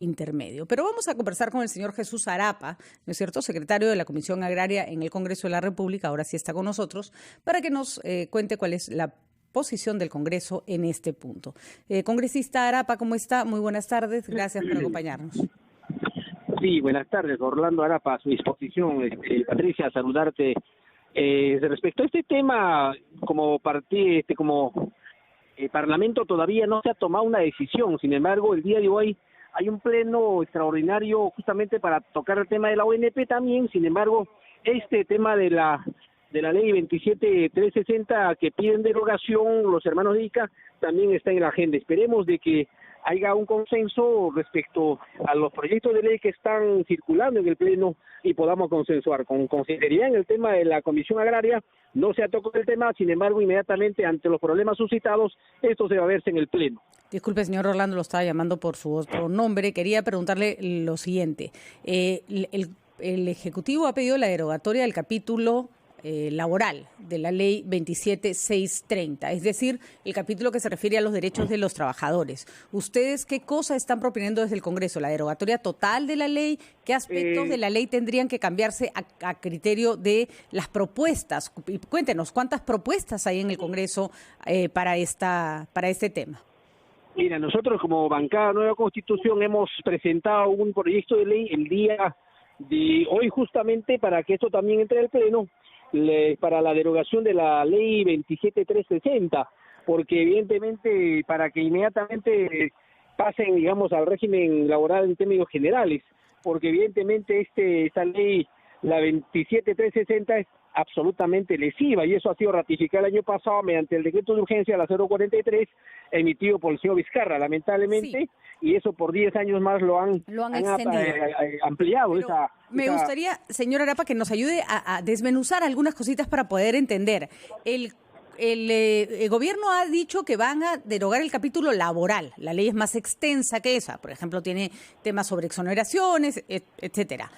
intermedio. Pero vamos a conversar con el señor Jesús Arapa, ¿no es cierto?, secretario de la Comisión Agraria en el Congreso de la República, ahora sí está con nosotros, para que nos cuente cuál es la posición del Congreso en este punto. Congresista Arapa, ¿cómo está? Muy buenas tardes, gracias por acompañarnos. Sí, buenas tardes, Orlando Arapa, a su disposición. Patricia, saludarte. Respecto a este tema, como Parlamento todavía no se ha tomado una decisión. Sin embargo, el día de hoy hay un pleno extraordinario justamente para tocar el tema de la ONP también. Sin embargo, este tema de la ley 27360 que piden derogación los hermanos de ICA también está en la agenda. Esperemos de que haya un consenso respecto a los proyectos de ley que están circulando en el pleno y podamos consensuar. Con sinceridad, en el tema de la Comisión Agraria no se ha tocado el tema, sin embargo, inmediatamente ante los problemas suscitados, esto se va a verse en el pleno. Disculpe, señor Orlando, lo estaba llamando por su otro nombre. Quería preguntarle lo siguiente. El Ejecutivo ha pedido la derogatoria del capítulo laboral de la ley 27630, es decir, el capítulo que se refiere a los derechos de los trabajadores. ¿Ustedes qué cosa están proponiendo desde el Congreso? ¿La derogatoria total de la ley? ¿Qué aspectos de la ley tendrían que cambiarse a criterio de las propuestas? Cuéntenos, ¿cuántas propuestas hay en el Congreso para este tema? Mira, nosotros como bancada Nueva Constitución hemos presentado un proyecto de ley el día de hoy justamente para que esto también entre al pleno, para la derogación de la ley 27360, porque evidentemente para que inmediatamente pasen, digamos, al régimen laboral en términos generales, porque evidentemente esta ley, la 27360, es absolutamente lesiva y eso ha sido ratificado el año pasado mediante el decreto de urgencia, la 043, emitido por el señor Vizcarra, lamentablemente, sí. Y eso por 10 años más lo han ampliado. Me gustaría, señor Arapa, que nos ayude a desmenuzar algunas cositas para poder entender. El gobierno ha dicho que van a derogar el capítulo laboral. La ley es más extensa que esa. Por ejemplo, tiene temas sobre exoneraciones, etcétera.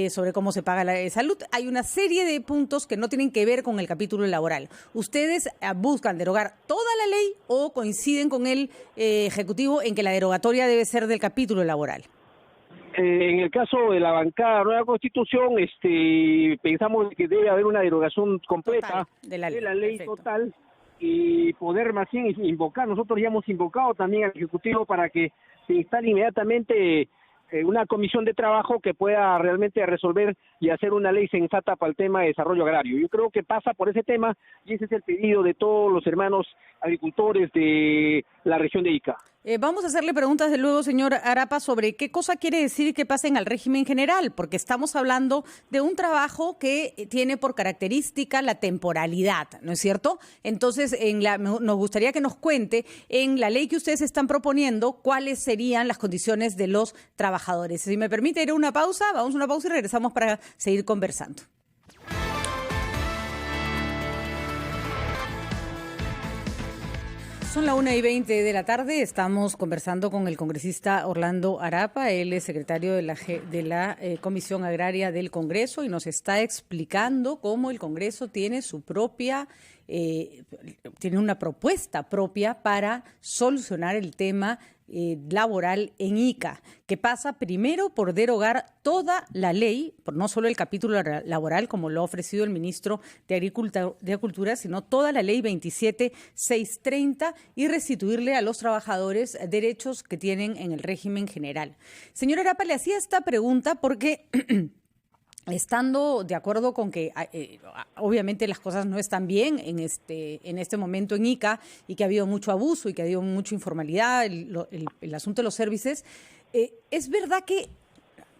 Sobre cómo se paga la salud. Hay una serie de puntos que no tienen que ver con el capítulo laboral. ¿Ustedes buscan derogar toda la ley o coinciden con el Ejecutivo en que la derogatoria debe ser del capítulo laboral? En el caso de la bancada Nueva Constitución, pensamos que debe haber una derogación completa de la ley total y poder más bien invocar. Nosotros ya hemos invocado también al Ejecutivo para que se instale inmediatamente una comisión de trabajo que pueda realmente resolver y hacer una ley sensata para el tema de desarrollo agrario. Yo creo que pasa por ese tema y ese es el pedido de todos los hermanos agricultores de la región de Ica. Vamos a hacerle preguntas de luego, señor Arapa, sobre qué cosa quiere decir que pasen al régimen general, porque estamos hablando de un trabajo que tiene por característica la temporalidad, ¿no es cierto? Entonces, nos gustaría que nos cuente, en la ley que ustedes están proponiendo, cuáles serían las condiciones de los trabajadores. Si me permite ir a una pausa, vamos a una pausa y regresamos para seguir conversando. Son las 1:20 de la tarde, estamos conversando con el congresista Orlando Arapa, él es secretario de la Comisión Agraria del Congreso y nos está explicando cómo el Congreso tiene su propia, tiene una propuesta propia para solucionar el tema laboral en Ica, que pasa primero por derogar toda la ley, por no solo el capítulo laboral, como lo ha ofrecido el ministro de Agricultura, sino toda la ley 27630 y restituirle a los trabajadores derechos que tienen en el régimen general. Señora Arapa, le hacía esta pregunta porque estando de acuerdo con que obviamente las cosas no están bien en este momento en Ica y que ha habido mucho abuso y que ha habido mucha informalidad, el asunto de los servicios, es verdad que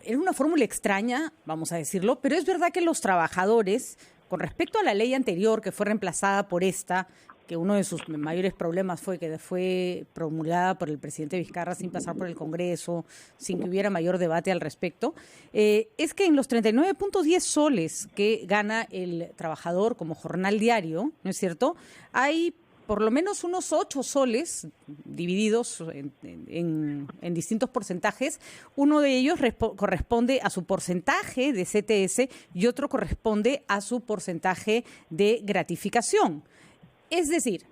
es una fórmula extraña, vamos a decirlo, pero es verdad que los trabajadores, con respecto a la ley anterior que fue reemplazada por esta, que uno de sus mayores problemas fue que fue promulgada por el presidente Vizcarra sin pasar por el Congreso, sin que hubiera mayor debate al respecto, es que en los 39.10 soles que gana el trabajador como jornal diario, ¿no es cierto?, hay por lo menos unos 8 soles divididos en distintos porcentajes. Uno de ellos corresponde a su porcentaje de CTS y otro corresponde a su porcentaje de gratificación. Es decir,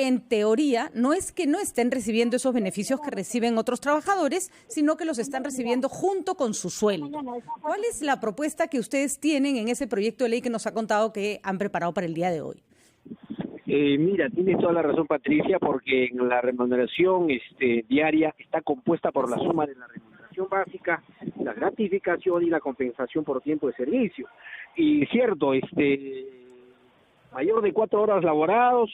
en teoría, no es que no estén recibiendo esos beneficios que reciben otros trabajadores, sino que los están recibiendo junto con su sueldo. ¿Cuál es la propuesta que ustedes tienen en ese proyecto de ley que nos ha contado que han preparado para el día de hoy? Mira, tienes toda la razón, Patricia, porque en la remuneración diaria está compuesta por la suma de la remuneración básica, la gratificación y la compensación por tiempo de servicio. Y cierto, mayor de 4 horas laborados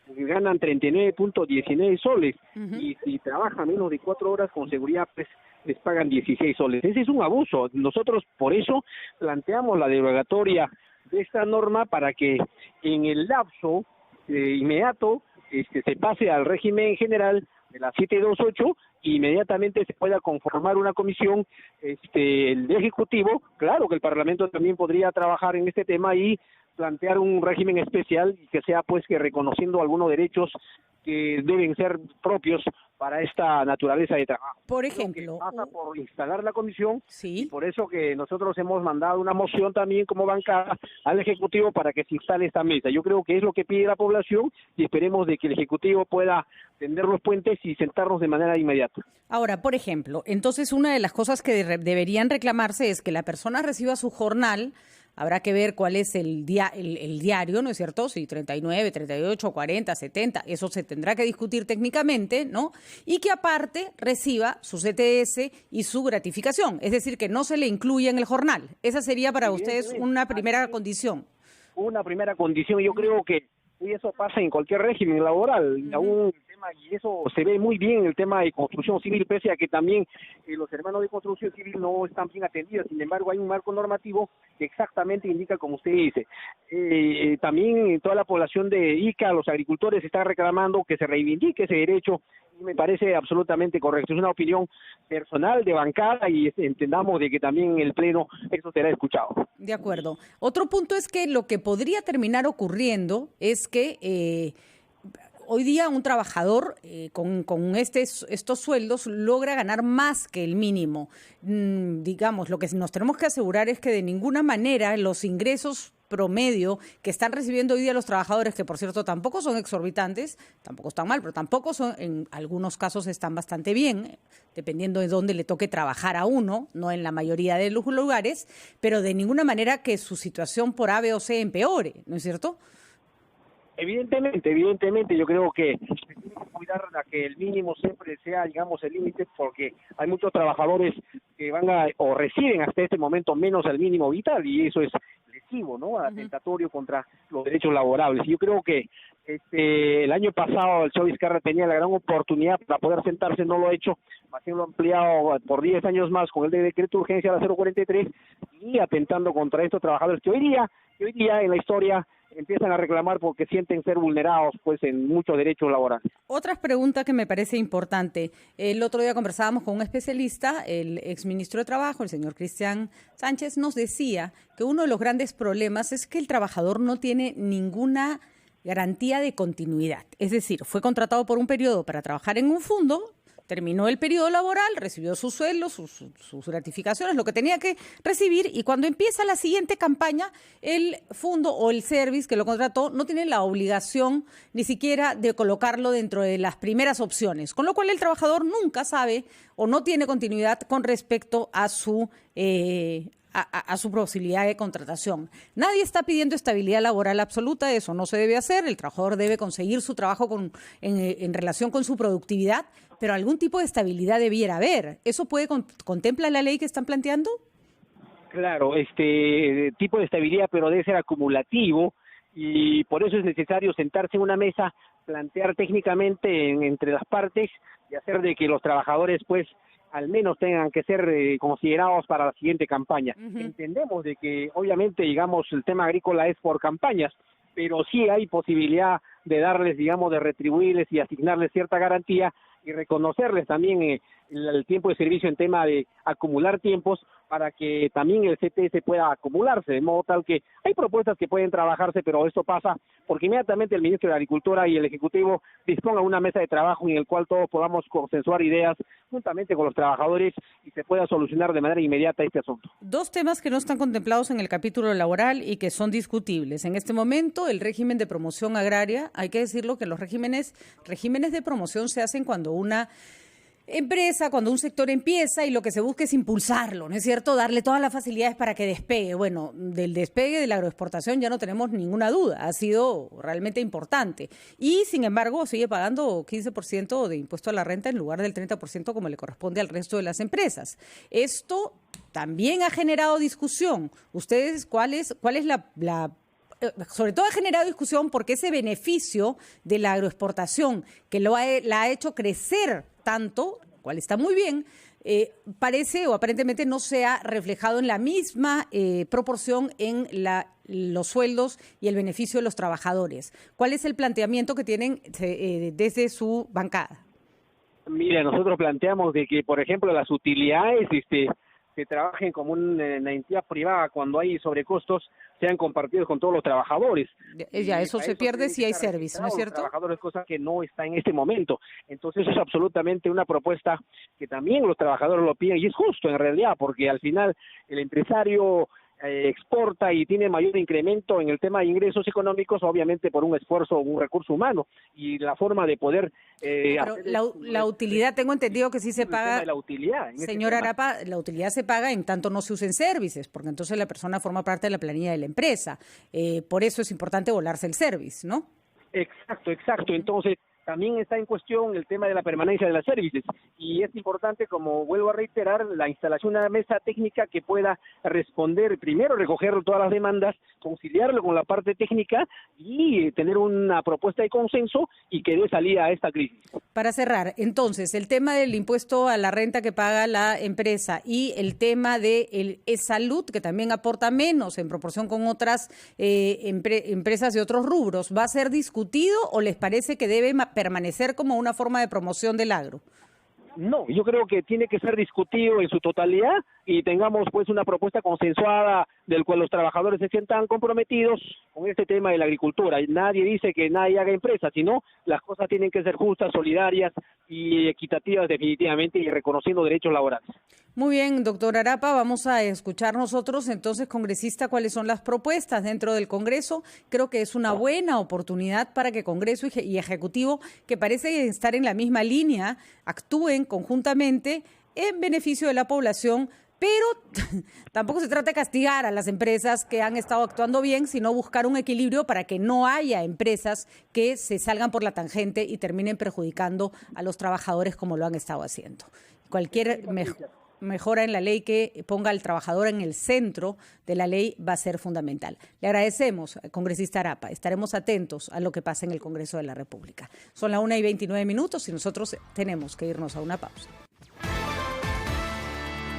ganan 39.19 soles, y si trabajan menos de 4 horas con seguridad, pues les pagan 16 soles. Ese es un abuso. Nosotros por eso planteamos la derogatoria de esta norma para que en el lapso inmediato se pase al régimen general de la 728 y inmediatamente se pueda conformar una comisión el Ejecutivo. Claro que el Parlamento también podría trabajar en este tema y plantear un régimen especial y que sea pues que reconociendo algunos derechos que deben ser propios para esta naturaleza de trabajo. Por ejemplo, pasa por instalar la comisión, sí, y por eso que nosotros hemos mandado una moción también como bancada al Ejecutivo para que se instale esta mesa. Yo creo que es lo que pide la población y esperemos de que el Ejecutivo pueda tender los puentes y sentarnos de manera inmediata. Ahora, por ejemplo, entonces una de las cosas que deberían reclamarse es que la persona reciba su jornal. Habrá que ver cuál es el diario, ¿no es cierto? Si 39, 38, 40, 70, eso se tendrá que discutir técnicamente, ¿no? Y que aparte reciba su CTS y su gratificación, es decir, que no se le incluya en el jornal. Esa sería para ustedes una primera condición. Una primera condición, yo creo que eso pasa en cualquier régimen laboral, aún y eso se ve muy bien en el tema de construcción civil, pese a que también los hermanos de construcción civil no están bien atendidos. Sin embargo, hay un marco normativo que exactamente indica como usted dice. También toda la población de Ica, los agricultores están reclamando que se reivindique ese derecho, y me parece absolutamente correcto. Es una opinión personal de bancada y entendamos de que también en el Pleno eso será escuchado. De acuerdo. Otro punto es que lo que podría terminar ocurriendo es que hoy día un trabajador con estos sueldos logra ganar más que el mínimo. Digamos, lo que nos tenemos que asegurar es que de ninguna manera los ingresos promedio que están recibiendo hoy día los trabajadores, que por cierto tampoco son exorbitantes, tampoco están mal, pero tampoco son, en algunos casos están bastante bien, dependiendo de dónde le toque trabajar a uno, no en la mayoría de los lugares, pero de ninguna manera que su situación por A, B o C empeore, ¿no es cierto? Evidentemente, yo creo que se tiene que cuidar a que el mínimo siempre sea, digamos, el límite, porque hay muchos trabajadores que van o reciben hasta este momento menos al mínimo vital, y eso es lesivo, ¿no? Atentatorio contra los derechos laborables. Yo creo que el año pasado el Chavo Vizcarra tenía la gran oportunidad para poder sentarse, no lo ha hecho, haciendo ampliado por 10 años más con el decreto de urgencia de la 043 y atentando contra estos trabajadores que hoy día en la historia empiezan a reclamar porque sienten ser vulnerados pues en muchos derechos laborales. Otra pregunta que me parece importante. El otro día conversábamos con un especialista, el exministro de Trabajo, el señor Cristian Sánchez, nos decía que uno de los grandes problemas es que el trabajador no tiene ninguna garantía de continuidad. Es decir, fue contratado por un periodo para trabajar en un fondo, terminó el periodo laboral, recibió su sueldo, sus gratificaciones, lo que tenía que recibir, y cuando empieza la siguiente campaña, el fondo o el service que lo contrató no tiene la obligación ni siquiera de colocarlo dentro de las primeras opciones, con lo cual el trabajador nunca sabe o no tiene continuidad con respecto a su posibilidad de contratación. Nadie está pidiendo estabilidad laboral absoluta, eso no se debe hacer, el trabajador debe conseguir su trabajo en relación con su productividad, pero algún tipo de estabilidad debiera haber. ¿Eso contempla la ley que están planteando? Claro, tipo de estabilidad, pero debe ser acumulativo, y por eso es necesario sentarse en una mesa, plantear técnicamente entre las partes y hacer de que los trabajadores pues al menos tengan que ser considerados para la siguiente campaña. Entendemos de que obviamente, digamos, el tema agrícola es por campañas, pero sí hay posibilidad de darles, digamos, de retribuirles y asignarles cierta garantía y reconocerles también el tiempo de servicio en tema de acumular tiempos para que también el CTS pueda acumularse, de modo tal que hay propuestas que pueden trabajarse, pero esto pasa porque inmediatamente el ministro de Agricultura y el Ejecutivo dispongan una mesa de trabajo en el cual todos podamos consensuar ideas juntamente con los trabajadores y se pueda solucionar de manera inmediata este asunto. Dos temas que no están contemplados en el capítulo laboral y que son discutibles. En este momento, el régimen de promoción agraria, hay que decirlo que los regímenes de promoción se hacen cuando una empresa, cuando un sector empieza y lo que se busca es impulsarlo, ¿no es cierto? Darle todas las facilidades para que despegue. Bueno, del despegue de la agroexportación ya no tenemos ninguna duda, ha sido realmente importante. Y, sin embargo, sigue pagando 15% de impuesto a la renta en lugar del 30% como le corresponde al resto de las empresas. Esto también ha generado discusión. ¿Ustedes cuál es sobre todo ha generado discusión porque ese beneficio de la agroexportación que la ha hecho crecer tanto, cual está muy bien, parece o aparentemente no se ha reflejado en la misma proporción en los sueldos y el beneficio de los trabajadores? ¿Cuál es el planteamiento que tienen desde su bancada? Mira, nosotros planteamos de que, por ejemplo, las utilidades que trabajen como una entidad privada cuando hay sobrecostos sean compartidos con todos los trabajadores. Ya, eso se pierde si hay servicio, ¿no es cierto? Trabajadores, cosa que no está en este momento. Entonces eso es absolutamente una propuesta que también los trabajadores lo piden y es justo en realidad, porque al final el empresario exporta y tiene mayor incremento en el tema de ingresos económicos, obviamente por un esfuerzo, un recurso humano, y la forma de poder... pero la utilidad, tengo entendido que sí se paga... La utilidad, señor Arapa, la utilidad se paga en tanto no se usen servicios, porque entonces la persona forma parte de la planilla de la empresa. Por eso es importante volarse el service, ¿no? Exacto. Entonces, también está en cuestión el tema de la permanencia de las servicios y es importante, como vuelvo a reiterar, la instalación de una mesa técnica que pueda responder, primero recoger todas las demandas, conciliarlo con la parte técnica y tener una propuesta de consenso y que dé salida a esta crisis. Para cerrar, entonces, el tema del impuesto a la renta que paga la empresa y el tema de el salud, que también aporta menos en proporción con otras empresas de otros rubros, ¿va a ser discutido o les parece que debe permanecer como una forma de promoción del agro? No, yo creo que tiene que ser discutido en su totalidad y tengamos pues una propuesta consensuada del cual los trabajadores se sientan comprometidos con este tema de la agricultura. Nadie dice que nadie haga empresa, sino las cosas tienen que ser justas, solidarias y equitativas definitivamente y reconociendo derechos laborales. Muy bien, doctor Arapa, vamos a escuchar nosotros entonces, congresista, cuáles son las propuestas dentro del Congreso. Creo que es una buena oportunidad para que Congreso y Ejecutivo, que parece estar en la misma línea, actúen conjuntamente en beneficio de la población, pero tampoco se trata de castigar a las empresas que han estado actuando bien, sino buscar un equilibrio para que no haya empresas que se salgan por la tangente y terminen perjudicando a los trabajadores como lo han estado haciendo. Cualquier mejora en la ley que ponga al trabajador en el centro de la ley va a ser fundamental. Le agradecemos, congresista Arapa. Estaremos atentos a lo que pasa en el Congreso de la República. Son las 1:29 y nosotros tenemos que irnos a una pausa.